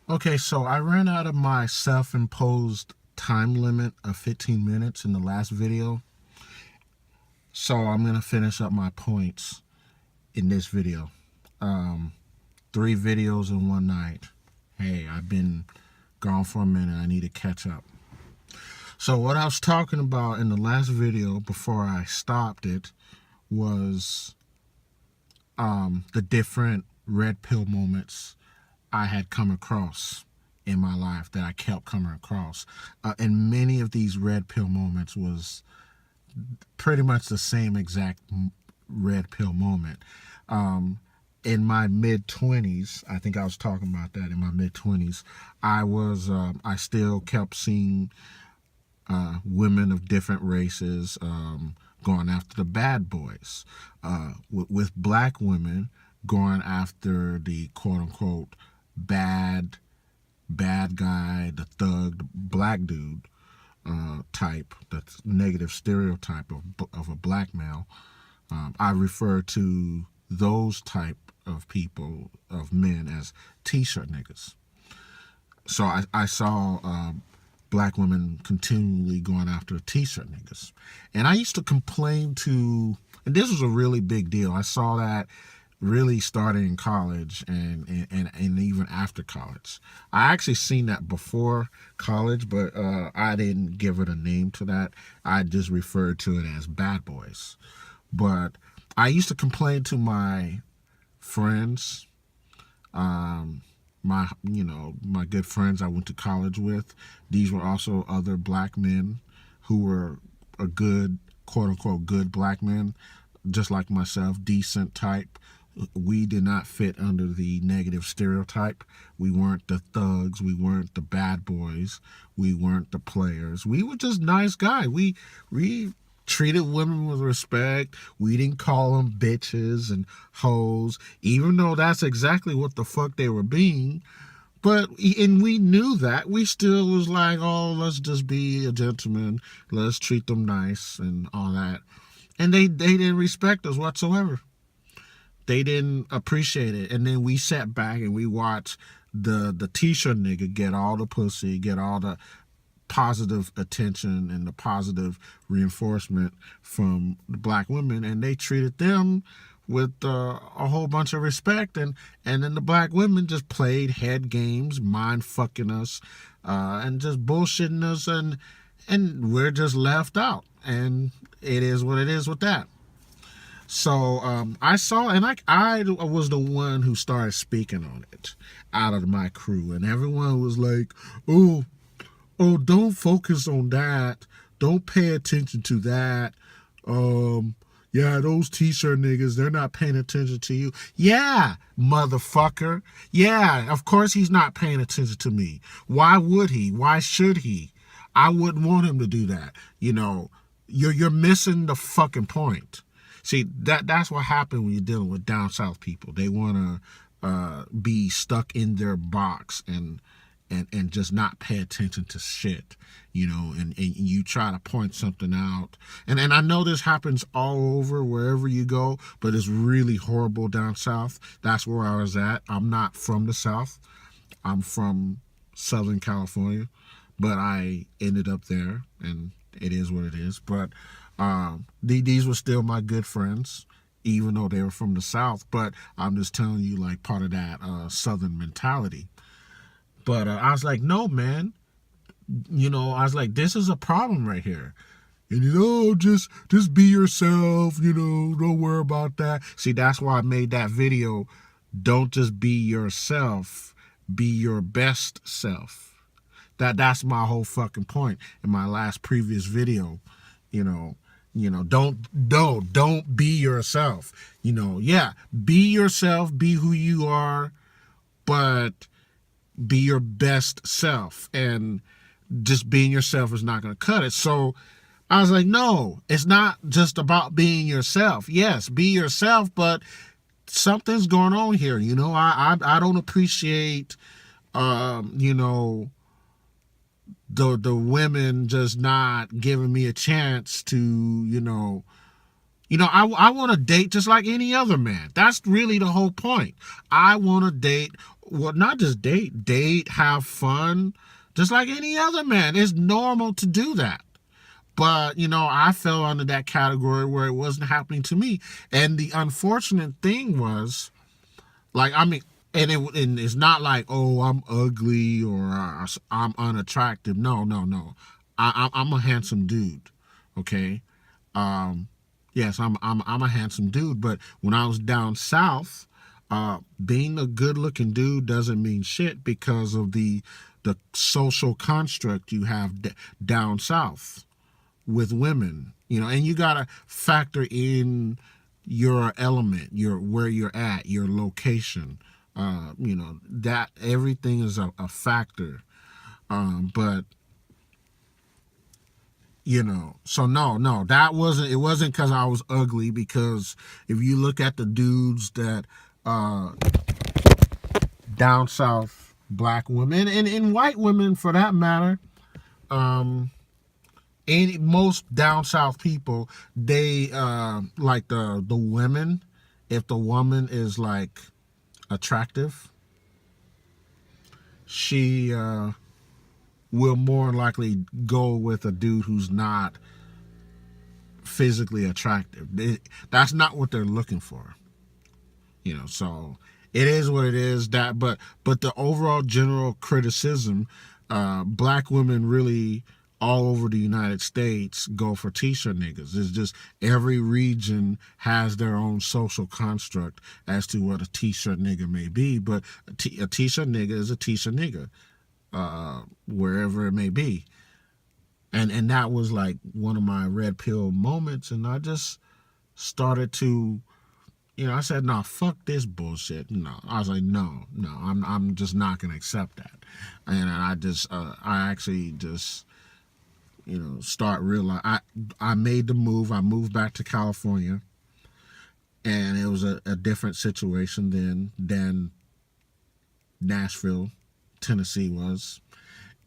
Okay, so I ran out of my self-imposed time limit of 15 minutes in the last video. So I'm going to finish up my points in this video. Um, 3 videos in one night. Hey, I've been gone for a minute. I need to catch up. So what I was talking about in the last video before I stopped it was the different red pill moments I had come across in my life that I kept coming across. And many of these red pill moments was pretty much the same exact red pill moment. In my mid 20s, I think I was talking about that in my mid 20s, I still kept seeing women of different races going after the bad boys, with black women going after the quote unquote bad guy, the thug, the black dude type, the negative stereotype of a black male. I refer to those type of people, of men, as t-shirt niggas. So I saw black women continually going after t-shirt niggas. And I used to complain to, and this was a really big deal. I saw that really starting in college and even after college. I actually seen that before college, but I didn't give it a name to that. I just referred to it as bad boys. But I used to complain to my friends, my good friends I went to college with. These were also other black men who were a good, quote unquote, good black men, just like myself, decent type. We did not fit under the negative stereotype. We weren't the thugs. We weren't the bad boys. We weren't the players. We were just nice guys. We treated women with respect. We didn't call them bitches and hoes, even though that's exactly what the fuck they were being. But, and we knew that. We still was like, oh, let's just be a gentleman. Let's treat them nice and all that. And they didn't respect us whatsoever. They didn't appreciate it. And then we sat back and we watched the t-shirt nigga get all the pussy, get all the positive attention and the positive reinforcement from the black women, and they treated them with a whole bunch of respect, and then the black women just played head games, mind fucking us, and just bullshitting us, and we're just left out, and it is what it is with that. So I saw, and I was the one who started speaking on it out of my crew, and everyone was like, oh, don't focus on that. Don't pay attention to that. Yeah, those t-shirt niggas, they're not paying attention to you. Yeah, motherfucker. Yeah, of course he's not paying attention to me. Why would he? Why should he? I wouldn't want him to do that. You know, you're missing the fucking point. See, that's what happened when you're dealing with down south people. They want to be stuck in their box and just not pay attention to shit, you know, and you try to point something out. And I know this happens all over, wherever you go, but it's really horrible down south. That's where I was at. I'm not from the south. I'm from Southern California, but I ended up there, and it is what it is. But these were still my good friends, even though they were from the south. But I'm just telling you, like, part of that southern mentality. But I was like, no, man. You know, I was like, this is a problem right here. And you know, just be yourself. You know, don't worry about that. See, that's why I made that video. Don't just be yourself. Be your best self. That's my whole fucking point in my last previous video. You know, don't be yourself. You know, yeah, be yourself. Be who you are, but be your best self, and just being yourself is not going to cut it. So I was like, no, it's not just about being yourself. Yes, be yourself, but something's going on here. You know, I don't appreciate, you know, the women just not giving me a chance to, I want to date just like any other man. That's really the whole point. I want to date Well, not just date, have fun, just like any other man. It's normal to do that. But, I fell under that category where it wasn't happening to me. And the unfortunate thing was, like, I mean, and it's not like, oh, I'm ugly or I'm unattractive. No, no, no. I'm a handsome dude. Okay. Um, yes, I'm a handsome dude. But when I was down south, being a good looking dude doesn't mean shit because of the social construct you have down south with women, and you gotta factor in your element, your where you're at, your location. That everything is a factor. But so no, it wasn't because I was ugly. Because if you look at the dudes that uh, down south, black women and white women for that matter, um, most down south people, they like the women. If the woman is like attractive, she will more likely go with a dude who's not physically attractive. That's not what they're looking for. So it is what it is. But the overall general criticism, black women really all over the United States go for t-shirt niggas. It's just every region has their own social construct as to what a t-shirt nigga may be. But a t-shirt nigga is a t-shirt nigga, wherever it may be. And that was like one of my red pill moments, and I just started to, I said, no, fuck this bullshit. No, I was like, no, I'm just not gonna accept that. And I actually just, start realizing. I made the move. I moved back to California, and it was a different situation than Nashville, Tennessee was,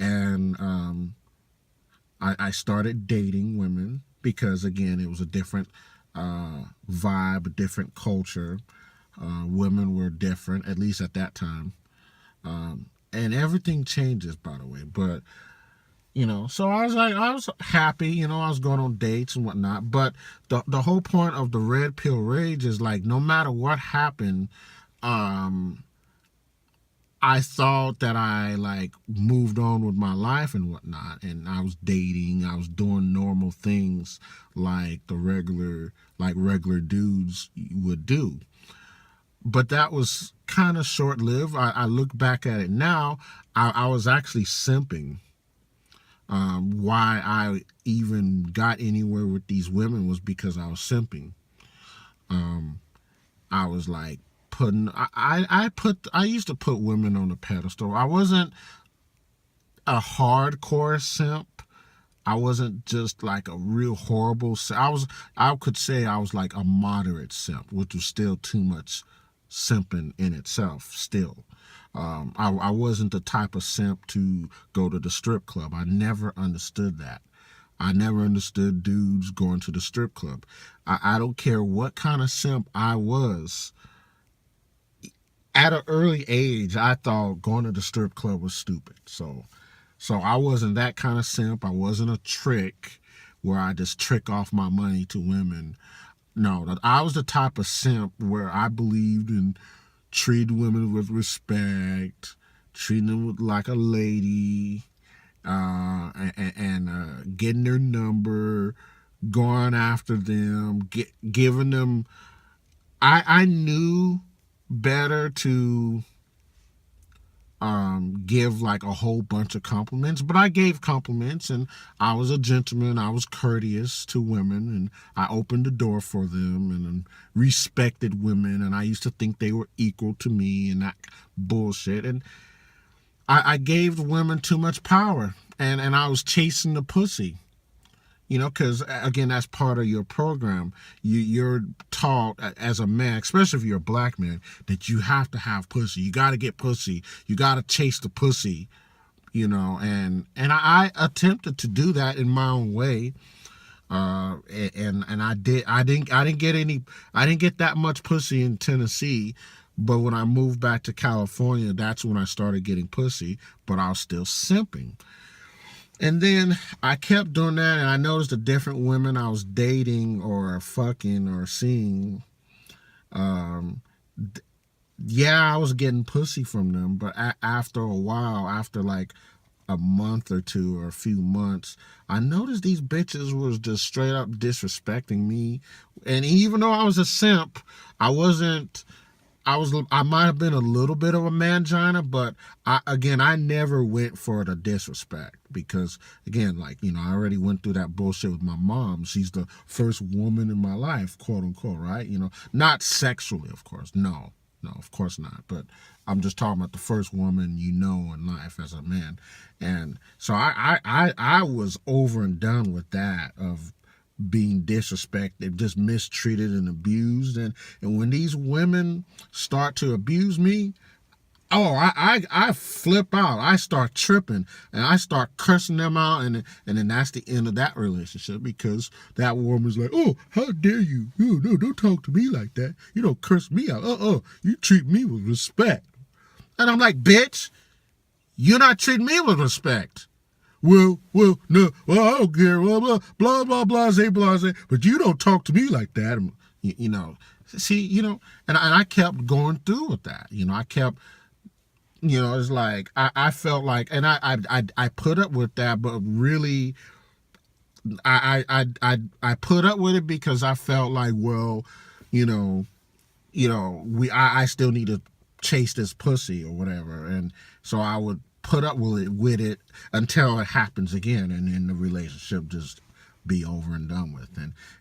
and I started dating women because, again, it was a different vibe, a different culture. Women were different, at least at that time. And everything changes, by the way. But, so I was happy, I was going on dates and whatnot. But the whole point of the red pill rage is like, no matter what happened, I thought that I like moved on with my life and whatnot, and I was dating, I was doing normal things like regular dudes would do. But that was kind of short lived. I look back at it now. I was actually simping. Why I even got anywhere with these women was because I was simping. I was like I used to put women on a pedestal. I wasn't a hardcore simp. I wasn't just like a real horrible simp. I could say I was like a moderate simp, which was still too much simping in itself still. I wasn't the type of simp to go to the strip club. I never understood that. I never understood dudes going to the strip club. I don't care what kind of simp I was. At an early age, I thought going to the strip club was stupid. So I wasn't that kind of simp. I wasn't a trick where I just trick off my money to women. No, I was the type of simp where I believed in treating women with respect, treating them like a lady, and getting their number, going after them, giving them. I knew better to give like a whole bunch of compliments, but I gave compliments, and I was a gentleman. I was courteous to women, and I opened the door for them and respected women, and I used to think they were equal to me and that bullshit. And I gave women too much power, and I was chasing the pussy. Because, again, that's part of your program. You're taught as a man, especially if you're a black man, that you have to have pussy. You got to get pussy. You got to chase the pussy, and I attempted to do that in my own way. And I didn't get that much pussy in Tennessee, But when I moved back to California, that's when I started getting pussy, but I was still simping. And then I kept doing that, and I noticed the different women I was dating or fucking or seeing. Um, yeah, I was getting pussy from them, but after a while, after like a month or two or a few months, I noticed these bitches was just straight up disrespecting me. And even though I was a simp, I wasn't. I might have been a little bit of a mangina, but I never went for the disrespect because again, like, you know, I already went through that bullshit with my mom. She's the first woman in my life, quote unquote, right? You know, not sexually, of course. No, of course not. But I'm just talking about the first woman you know in life as a man. And so I was over and done with that of being disrespected, just mistreated and abused. And when these women start to abuse me, I flip out. I start tripping and I start cursing them out, and then that's the end of that relationship because that woman's like, oh, how dare you? No, don't talk to me like that. You don't curse me out. You treat me with respect. And I'm like, bitch, you're not treating me with respect. No, I don't care, blah, blase, but you don't talk to me like that. You know, see, you know, and I kept going through with that. You know, I kept, you know, it's like, I felt like, and I put up with that, but really, I put up with it because I felt like, well, you know, I still need to chase this pussy or whatever. And so I would put up with it until it happens again, and then the relationship just be over and done with.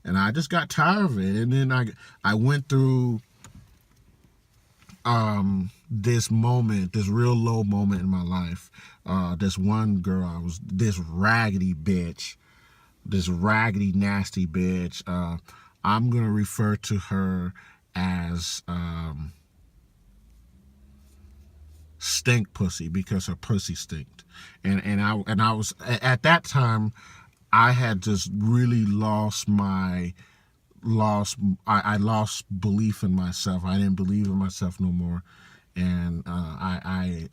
And I just got tired of it. And then I went through this moment, this real low moment in my life. This one girl, I was this raggedy bitch, this raggedy nasty bitch. I'm gonna refer to her as stink pussy because her pussy stinked. And I was at that time, I had just really I lost belief in myself. I didn't believe in myself no more. And I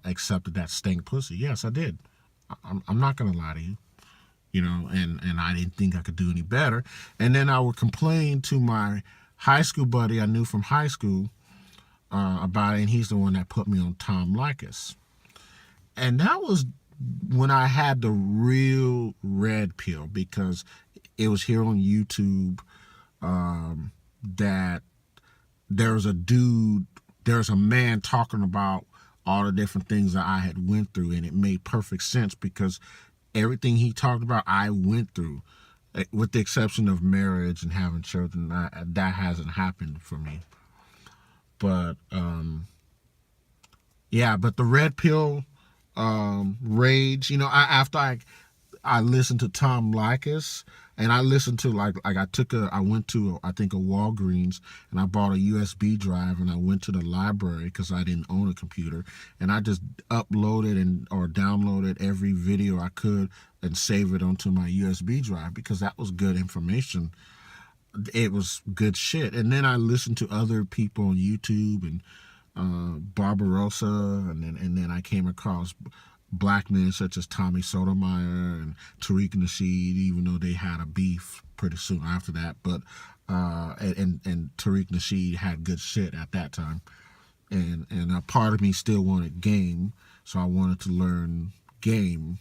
accepted that stink pussy. Yes, I did. I'm not gonna lie to you. You know, and I didn't think I could do any better. And then I would complain to my high school buddy I knew from high school about it, and he's the one that put me on Tom Leykis. And that was when I had the real red pill, because it was here on YouTube that there's a man talking about all the different things that I had went through, and it made perfect sense because everything he talked about I went through, with the exception of marriage and having children. That hasn't happened for me. But yeah, but the red pill rage, you know, after I listened to Tom Leykis, and I listened to I went to I think a Walgreens, and I bought a USB drive, and I went to the library because I didn't own a computer, and I just uploaded or downloaded every video I could and save it onto my USB drive because that was good information. It was good shit. And then I listened to other people on YouTube and Barbarossa, and then I came across black men such as Tommy Sotomayor and Tariq Nasheed, even though they had a beef pretty soon after that. But and Tariq Nasheed had good shit at that time, and a part of me still wanted game, so I wanted to learn game,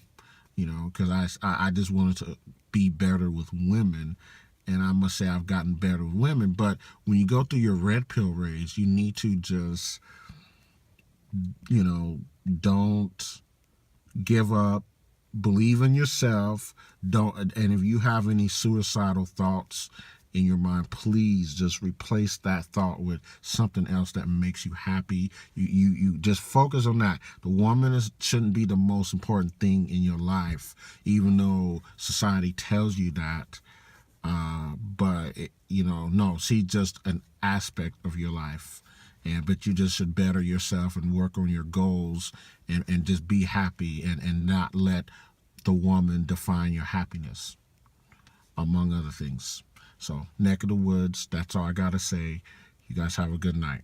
you know, because I just wanted to be better with women. And I must say I've gotten better with women. But when you go through your red pill rage, you need to just, you know, don't give up. Believe in yourself. And if you have any suicidal thoughts in your mind, please just replace that thought with something else that makes you happy. You just focus on that. The woman shouldn't be the most important thing in your life, even though society tells you that. But no, she's just an aspect of your life, but you just should better yourself and work on your goals, and just be happy, and not let the woman define your happiness, among other things. So, neck of the woods, that's all I gotta say. You guys have a good night.